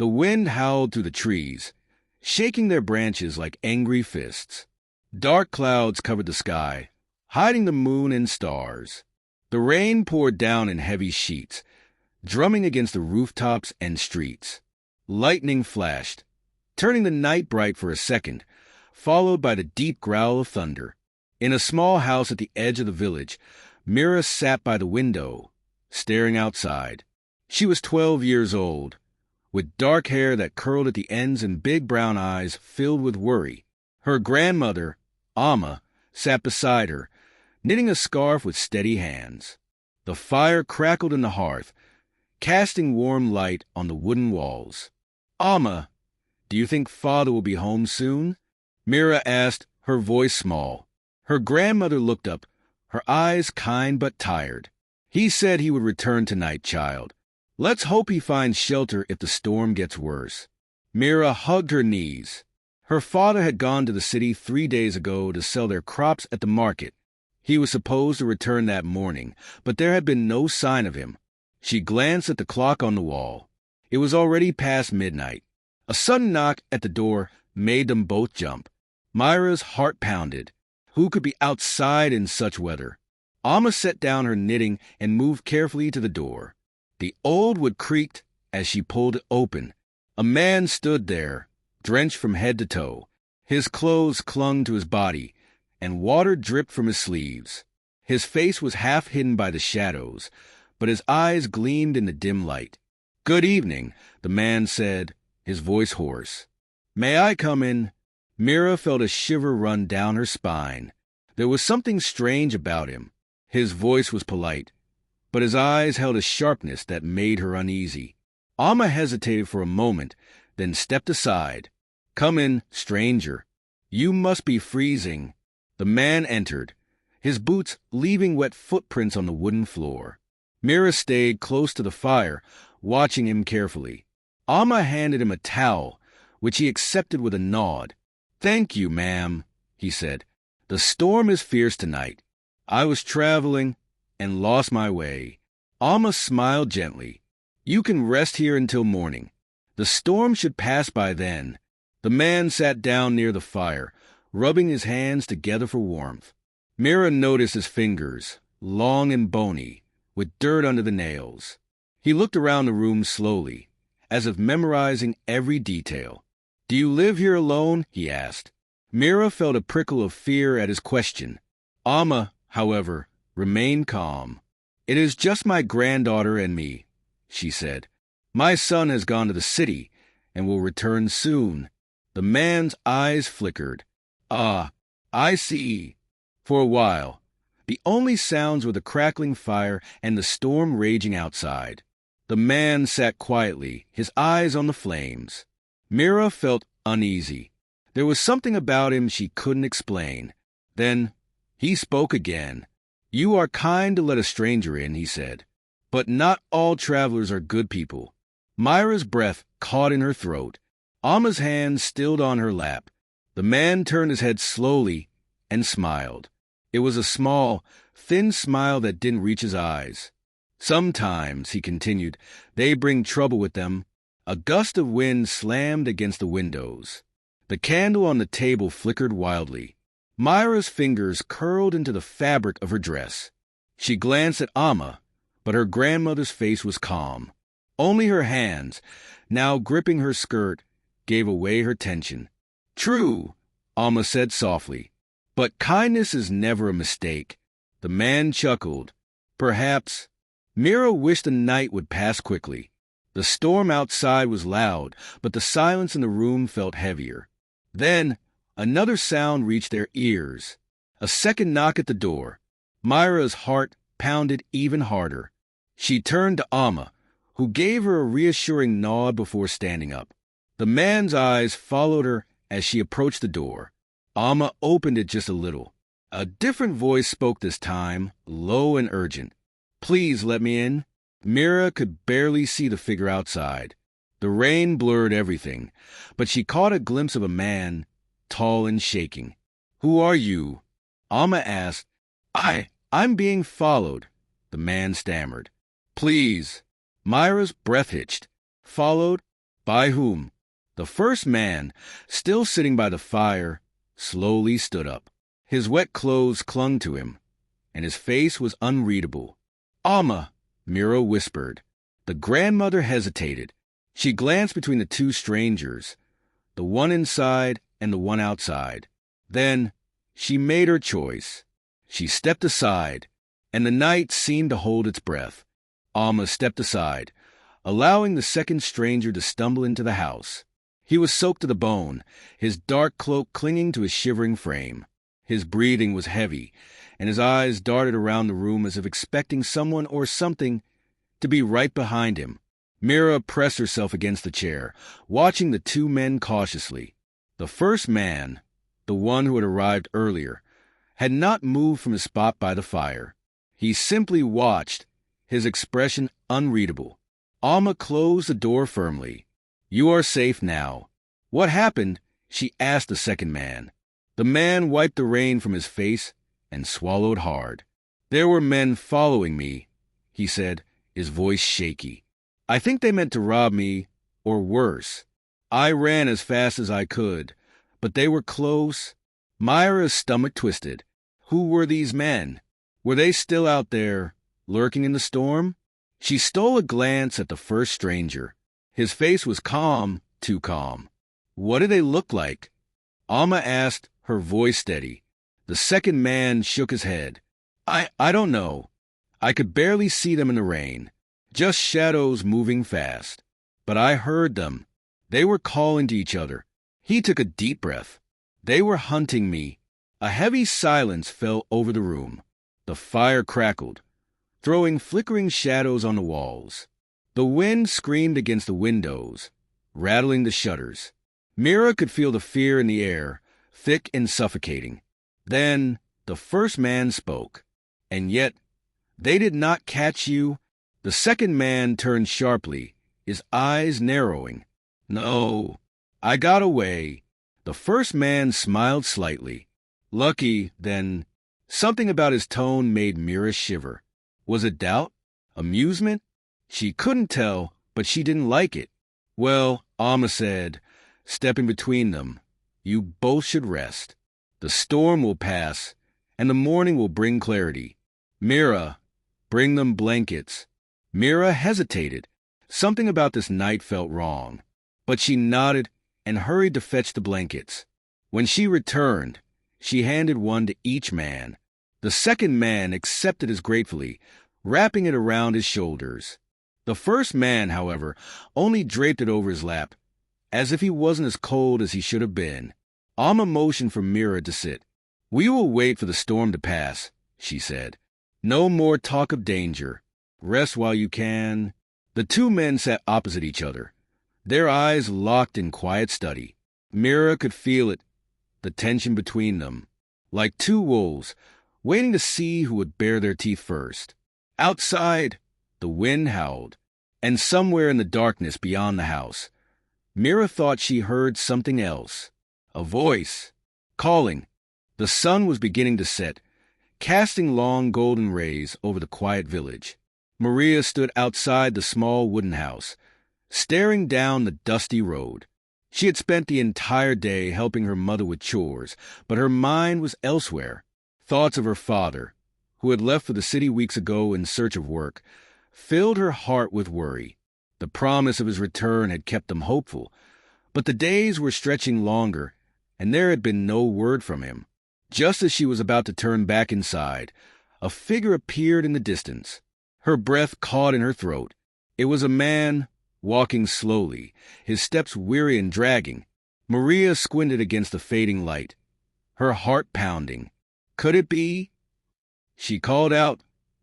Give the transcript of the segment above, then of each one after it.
The wind howled through the trees, shaking their branches like angry fists. Dark clouds covered the sky, hiding the moon and stars. The rain poured down in heavy sheets, drumming against the rooftops and streets. Lightning flashed, turning the night bright for a second, followed by the deep growl of thunder. In a small house at the edge of the village, Mira sat by the window, staring outside. She was 12 years old, with dark hair that curled at the ends and big brown eyes filled with worry. Her grandmother, Amma, sat beside her, knitting a scarf with steady hands. The fire crackled in the hearth, casting warm light on the wooden walls. "Amma, do you think Father will be home soon?" Mira asked, her voice small. Her grandmother looked up, her eyes kind but tired. "He said he would return tonight, child. Let's hope he finds shelter if the storm gets worse." Mira hugged her knees. Her father had gone to the city 3 days ago to sell their crops at the market. He was supposed to return that morning, but there had been no sign of him. She glanced at the clock on the wall. It was already past midnight. A sudden knock at the door made them both jump. Myra's heart pounded. Who could be outside in such weather? Amma set down her knitting and moved carefully to the door. The old wood creaked as she pulled it open. A man stood there, drenched from head to toe. His clothes clung to his body, and water dripped from his sleeves. His face was half hidden by the shadows, but his eyes gleamed in the dim light. "Good evening," the man said, his voice hoarse. "May I come in?" Mira felt a shiver run down her spine. There was something strange about him. His voice was polite, but his eyes held a sharpness that made her uneasy. Amma hesitated for a moment, then stepped aside. "Come in, stranger. You must be freezing." The man entered, his boots leaving wet footprints on the wooden floor. Mira stayed close to the fire, watching him carefully. Amma handed him a towel, which he accepted with a nod. "Thank you, ma'am," he said. "The storm is fierce tonight. I was traveling and lost my way." Amma smiled gently. "You can rest here until morning. The storm should pass by then." The man sat down near the fire, rubbing his hands together for warmth. Mira noticed his fingers, long and bony, with dirt under the nails. He looked around the room slowly, as if memorizing every detail. "Do you live here alone?" he asked. Mira felt a prickle of fear at his question. Amma, however, remained calm. "It is just my granddaughter and me," she said. "My son has gone to the city and will return soon." The man's eyes flickered. "Ah, I see." For a while, the only sounds were the crackling fire and the storm raging outside. The man sat quietly, his eyes on the flames. Mira felt uneasy. There was something about him she couldn't explain. Then he spoke again. "You are kind to let a stranger in," he said. "But not all travelers are good people." Myra's breath caught in her throat. Amma's hand stilled on her lap. The man turned his head slowly and smiled. It was a small, thin smile that didn't reach his eyes. "Sometimes," he continued, "they bring trouble with them." A gust of wind slammed against the windows. The candle on the table flickered wildly. Myra's fingers curled into the fabric of her dress. She glanced at Amma, but her grandmother's face was calm. Only her hands, now gripping her skirt, gave away her tension. "True," Amma said softly, "but kindness is never a mistake." The man chuckled. "Perhaps." Mira wished the night would pass quickly. The storm outside was loud, but the silence in the room felt heavier. Then another sound reached their ears. A second knock at the door. Myra's heart pounded even harder. She turned to Amma, who gave her a reassuring nod before standing up. The man's eyes followed her as she approached the door. Amma opened it just a little. A different voice spoke this time, low and urgent. "Please let me in." Mira could barely see the figure outside. The rain blurred everything, but she caught a glimpse of a man, tall and shaking. "Who are you?" Amma asked. I'm being followed," the man stammered. "Please." Myra's breath hitched. "Followed? By whom? The first man, still sitting by the fire, slowly stood up. His wet clothes clung to him, and his face was unreadable. "Alma," Mira whispered. The grandmother hesitated. She glanced between the two strangers, the one inside and the one outside. Then she made her choice. She stepped aside, and the night seemed to hold its breath. Alma stepped aside, allowing the second stranger to stumble into the house. He was soaked to the bone, his dark cloak clinging to his shivering frame. His breathing was heavy, and his eyes darted around the room as if expecting someone or something to be right behind him. Mira pressed herself against the chair, watching the two men cautiously. The first man, the one who had arrived earlier, had not moved from his spot by the fire. He simply watched, his expression unreadable. Alma closed the door firmly. "You are safe now." "What happened?" she asked the second man. The man wiped the rain from his face and swallowed hard. "There were men following me," he said, his voice shaky. "I think they meant to rob me, or worse. I ran as fast as I could, but they were close." Myra's stomach twisted. Who were these men? Were they still out there, lurking in the storm? She stole a glance at the first stranger. His face was calm, too calm. "What did they look like?" Alma asked, her voice steady. The second man shook his head. I don't know. I could barely see them in the rain. Just shadows moving fast. But I heard them. They were calling to each other." He took a deep breath. "They were hunting me." A heavy silence fell over the room. The fire crackled, throwing flickering shadows on the walls. The wind screamed against the windows, rattling the shutters. Mira could feel the fear in the air, thick and suffocating. Then the first man spoke. "And yet, they did not catch you?" The second man turned sharply, his eyes narrowing. "No, I got away." The first man smiled slightly. "Lucky, then." Something about his tone made Mira shiver. Was it doubt? Amusement? She couldn't tell, but she didn't like it. "Well," Alma said, stepping between them, "you both should rest. The storm will pass, and the morning will bring clarity. Mira, bring them blankets." Mira hesitated. Something about this night felt wrong. But she nodded and hurried to fetch the blankets. When she returned, she handed one to each man. The second man accepted as gratefully, wrapping it around his shoulders. The first man, however, only draped it over his lap, as if he wasn't as cold as he should have been. Alma motioned for Mira to sit. "We will wait for the storm to pass," she said. "No more talk of danger. Rest while you can." The two men sat opposite each other, their eyes locked in quiet study. Mira could feel it, the tension between them, like two wolves, waiting to see who would bare their teeth first. Outside, the wind howled, and somewhere in the darkness beyond the house, Mira thought she heard something else. A voice, calling. The sun was beginning to set, casting long golden rays over the quiet village. Maria stood outside the small wooden house, staring down the dusty road. She had spent the entire day helping her mother with chores, but her mind was elsewhere. Thoughts of her father, who had left for the city weeks ago in search of work, filled her heart with worry. The promise of his return had kept them hopeful, but the days were stretching longer, and there had been no word from him. Just as she was about to turn back inside, a figure appeared in the distance. Her breath caught in her throat. It was a man, walking slowly, his steps weary and dragging. Maria squinted against the fading light, her heart pounding. Could it be? She called out,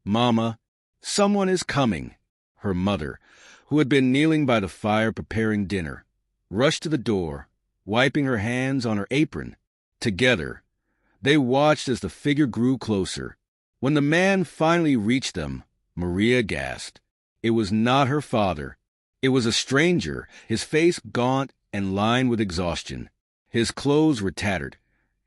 "Mama, someone is coming." Her mother, who had been kneeling by the fire preparing dinner, rushed to the door, wiping her hands on her apron. Together, they watched as the figure grew closer. When the man finally reached them, Maria gasped. It was not her father. It was a stranger, his face gaunt and lined with exhaustion. His clothes were tattered,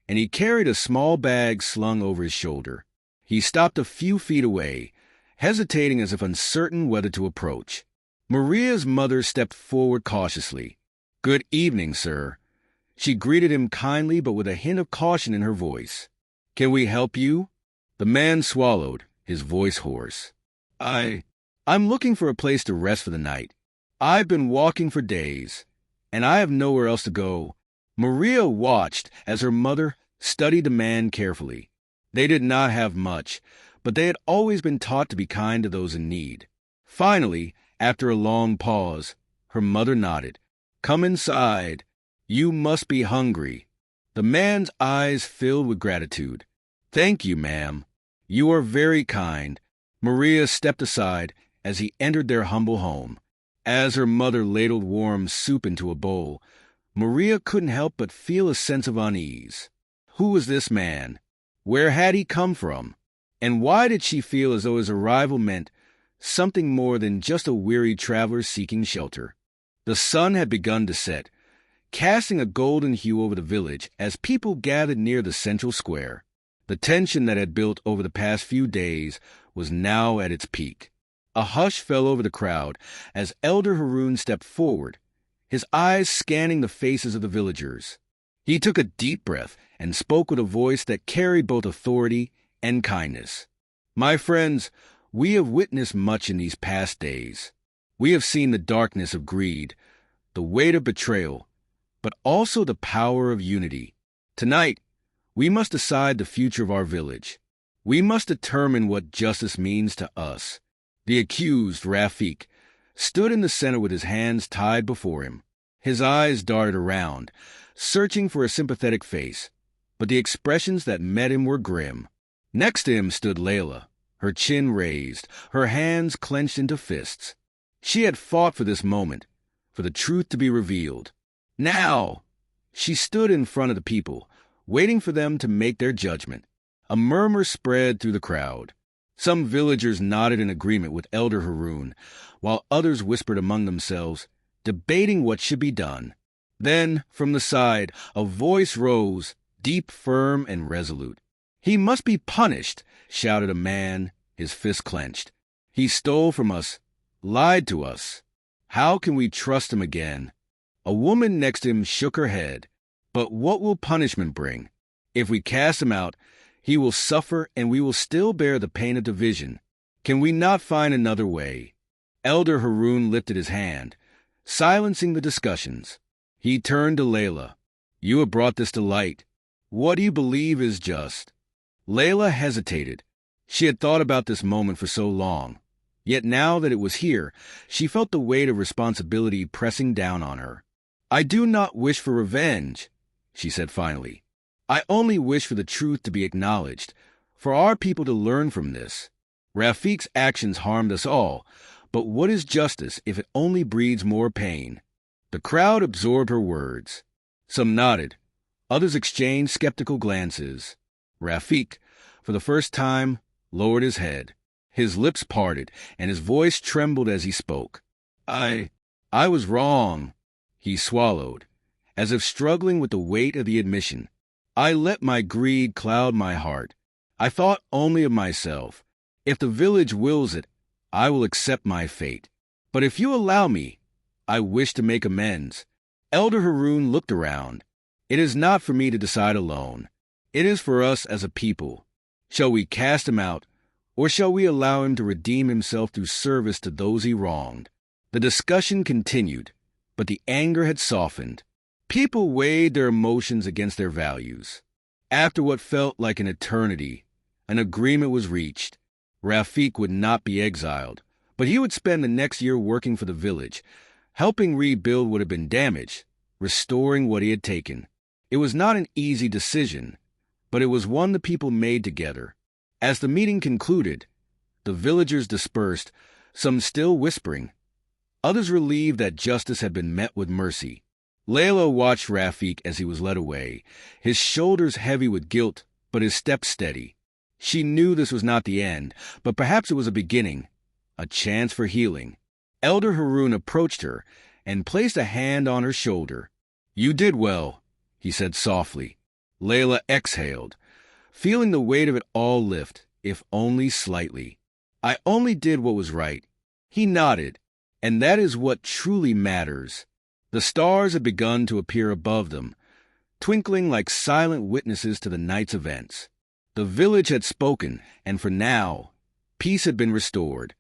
and he carried a small bag slung over his shoulder. He stopped a few feet away, hesitating as if uncertain whether to approach. Maria's mother stepped forward cautiously. "Good evening, sir." She greeted him kindly but with a hint of caution in her voice. "Can we help you?" The man swallowed, his voice hoarse. I'm looking for a place to rest for the night. I've been walking for days, and I have nowhere else to go." Maria watched as her mother studied the man carefully. They did not have much, but they had always been taught to be kind to those in need. Finally, after a long pause, her mother nodded. "Come inside. You must be hungry." The man's eyes filled with gratitude. "Thank you, ma'am. You are very kind." Maria stepped aside as he entered their humble home. As her mother ladled warm soup into a bowl, Maria couldn't help but feel a sense of unease. Who was this man? Where had he come from? And why did she feel as though his arrival meant something more than just a weary traveler seeking shelter? The sun had begun to set, casting a golden hue over the village as people gathered near the central square. The tension that had built over the past few days was now at its peak. A hush fell over the crowd as Elder Haroun stepped forward, his eyes scanning the faces of the villagers. He took a deep breath and spoke with a voice that carried both authority and kindness. "My friends, we have witnessed much in these past days. We have seen the darkness of greed, the weight of betrayal, but also the power of unity. Tonight, we must decide the future of our village. We must determine what justice means to us." The accused, Rafik, stood in the center with his hands tied before him. His eyes darted around, searching for a sympathetic face, but the expressions that met him were grim. Next to him stood Layla, her chin raised, her hands clenched into fists. She had fought for this moment, for the truth to be revealed. Now! She stood in front of the people, waiting for them to make their judgment. A murmur spread through the crowd. Some villagers nodded in agreement with Elder Haroun, while others whispered among themselves, debating what should be done. Then, from the side, a voice rose, deep, firm, and resolute. "He must be punished," shouted a man, his fist clenched. "He stole from us, lied to us. How can we trust him again?" A woman next to him shook her head. "But what will punishment bring? If we cast him out, he will suffer and we will still bear the pain of division. Can we not find another way?" Elder Haroun lifted his hand, silencing the discussions. He turned to Layla. "You have brought this to light. What do you believe is just?" Layla hesitated. She had thought about this moment for so long. Yet now that it was here, she felt the weight of responsibility pressing down on her. "I do not wish for revenge," she said finally. "I only wish for the truth to be acknowledged, for our people to learn from this. Rafik's actions harmed us all, but what is justice if it only breeds more pain?" The crowd absorbed her words. Some nodded. Others exchanged skeptical glances. Rafik, for the first time, lowered his head. His lips parted, and his voice trembled as he spoke. I was wrong." He swallowed, as if struggling with the weight of the admission. "I let my greed cloud my heart. I thought only of myself. If the village wills it, I will accept my fate. But if you allow me, I wish to make amends." Elder Haroun looked around. "It is not for me to decide alone. It is for us as a people. Shall we cast him out, or shall we allow him to redeem himself through service to those he wronged?" The discussion continued, but the anger had softened. People weighed their emotions against their values. After what felt like an eternity, an agreement was reached. Rafik would not be exiled, but he would spend the next year working for the village, helping rebuild what had been damaged, restoring what he had taken. It was not an easy decision, but it was one the people made together. As the meeting concluded, the villagers dispersed, some still whispering, others relieved that justice had been met with mercy. Layla watched Rafik as he was led away, his shoulders heavy with guilt, but his step steady. She knew this was not the end, but perhaps it was a beginning, a chance for healing. Elder Haroun approached her and placed a hand on her shoulder. "You did well," he said softly. Layla exhaled, feeling the weight of it all lift, if only slightly. "I only did what was right." He nodded, And that is what truly matters. The stars had begun to appear above them, twinkling like silent witnesses to the night's events. The village had spoken, and for now, peace had been restored.